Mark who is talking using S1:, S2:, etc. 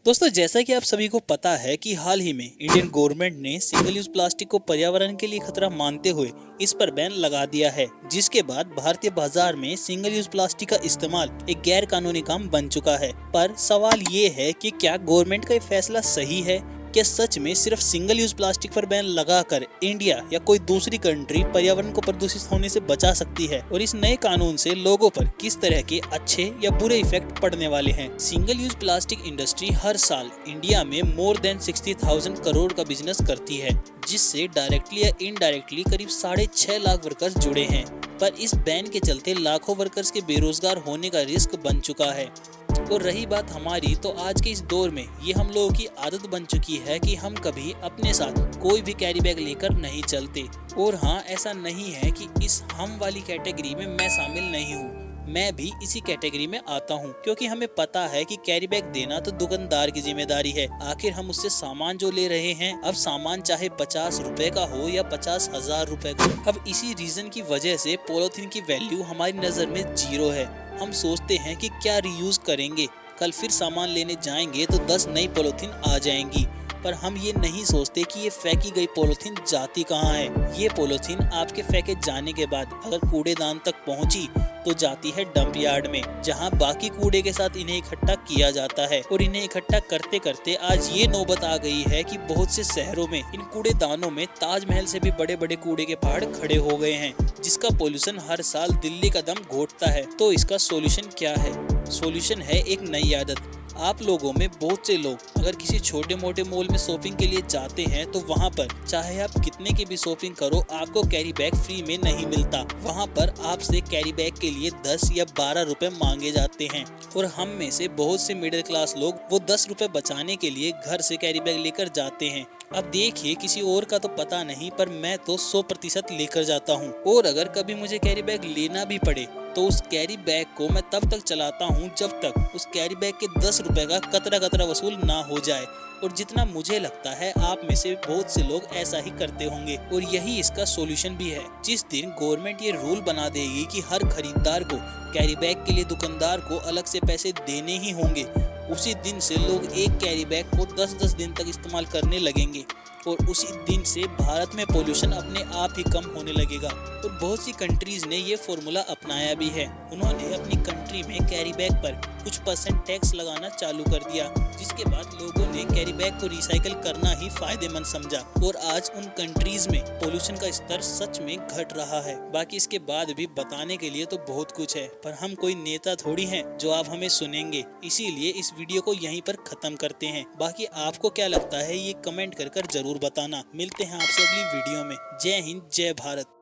S1: दोस्तों, जैसा कि आप सभी को पता है कि हाल ही में इंडियन गवर्नमेंट ने सिंगल यूज प्लास्टिक को पर्यावरण के लिए खतरा मानते हुए इस पर बैन लगा दिया है, जिसके बाद भारतीय बाजार में सिंगल यूज प्लास्टिक का इस्तेमाल एक गैर कानूनी काम बन चुका है। पर सवाल ये है कि क्या गवर्नमेंट का ये फैसला सही है? क्या सच में सिर्फ सिंगल यूज प्लास्टिक पर बैन लगाकर इंडिया या कोई दूसरी कंट्री पर्यावरण को प्रदूषित होने से बचा सकती है? और इस नए कानून से लोगों पर किस तरह के अच्छे या बुरे इफेक्ट पड़ने वाले हैं? सिंगल यूज प्लास्टिक इंडस्ट्री हर साल इंडिया में मोर देन 60,000 करोड़ का बिजनेस करती है, जिससे डायरेक्टली या इनडायरेक्टली करीब 6.5 लाख वर्कर्स जुड़े हैं। पर इस बैन के चलते लाखों वर्कर्स के बेरोजगार होने का रिस्क बन चुका है। और रही बात हमारी, तो आज के इस दौर में ये हम लोगों की आदत बन चुकी है कि हम कभी अपने साथ कोई भी कैरी बैग लेकर नहीं चलते। और हाँ, ऐसा नहीं है कि इस हम वाली कैटेगरी में मैं शामिल नहीं हूँ, मैं भी इसी कैटेगरी में आता हूँ, क्योंकि हमें पता है कि कैरी बैग देना तो दुकानदार की जिम्मेदारी है। आखिर हम उससे सामान जो ले रहे हैं, अब सामान चाहे 50 रुपए का हो या 50,000 रुपए का। अब इसी रीजन की वजह से पॉलीथीन की वैल्यू हमारी नजर में 0 है। हम सोचते हैं कि क्या रीयूज करेंगे, कल फिर सामान लेने जाएंगे तो 10 नई पॉलीथीन आ जाएंगी। पर हम ये नहीं सोचते कि ये फेंकी गई पॉलीथीन जाती कहाँ है। ये पॉलीथीन आपके फेंके जाने के बाद अगर कूड़ेदान तक पहुंची तो जाती है डंप यार्ड में, जहां बाकी कूड़े के साथ इन्हें इकट्ठा किया जाता है। और इन्हें इकट्ठा करते करते आज ये नौबत आ गई है कि बहुत से शहरों में इन कूड़ेदानों में ताजमहल से भी बड़े बड़े कूड़े के पहाड़ खड़े हो गए हैं, जिसका पोल्यूशन हर साल दिल्ली का दम घोटता है। तो इसका सोल्यूशन क्या है? सोल्यूशन है एक नई आदत। आप लोगों में बहुत से लोग अगर किसी छोटे मोटे मॉल में शॉपिंग के लिए जाते हैं तो वहाँ पर चाहे आप कितने की भी शॉपिंग करो, आपको कैरी बैग फ्री में नहीं मिलता। वहाँ पर आपसे कैरी बैग के लिए 10 या 12 रुपए मांगे जाते हैं। और हम में से बहुत से मिडिल क्लास लोग वो 10 रुपए बचाने के लिए घर से कैरी बैग लेकर जाते हैं। अब देखिए, किसी और का तो पता नहीं, पर मैं तो 100% लेकर जाता हूँ। और अगर कभी मुझे कैरी बैग लेना भी पड़े तो उस कैरी बैग को मैं तब तक चलाता हूँ जब तक उस कैरी बैग के 10 रुपए का कतरा कतरा वसूल ना हो जाए। और जितना मुझे लगता है आप में से बहुत से लोग ऐसा ही करते होंगे। और यही इसका सॉल्यूशन भी है। जिस दिन गवर्नमेंट ये रूल बना देगी कि हर खरीदार को कैरी बैग के लिए दुकानदार को अलग से पैसे देने ही होंगे, उसी दिन से लोग एक कैरी बैग को 10-10 दिन तक इस्तेमाल करने लगेंगे। और उसी दिन से भारत में पोल्यूशन अपने आप ही कम होने लगेगा। और बहुत सी कंट्रीज ने ये फॉर्मूला अपनाया भी है। उन्होंने अपनी कंट्री में कैरी बैग पर कुछ % टैक्स लगाना चालू कर दिया, जिसके बाद लोगों ने कैरी बैग को रिसाइकल करना ही फायदेमंद समझा। और आज उन कंट्रीज में पोल्यूशन का स्तर सच में घट रहा है। बाकी इसके बाद भी बताने के लिए तो बहुत कुछ है, पर हम कोई नेता थोड़ी हैं जो आप हमें सुनेंगे। इसीलिए इस वीडियो को यहीं पर खत्म करते हैं। बाकी आपको क्या लगता है ये कमेंट कर जरूर बताना। मिलते हैं आपसे अगली वीडियो में। जय हिंद, जय भारत।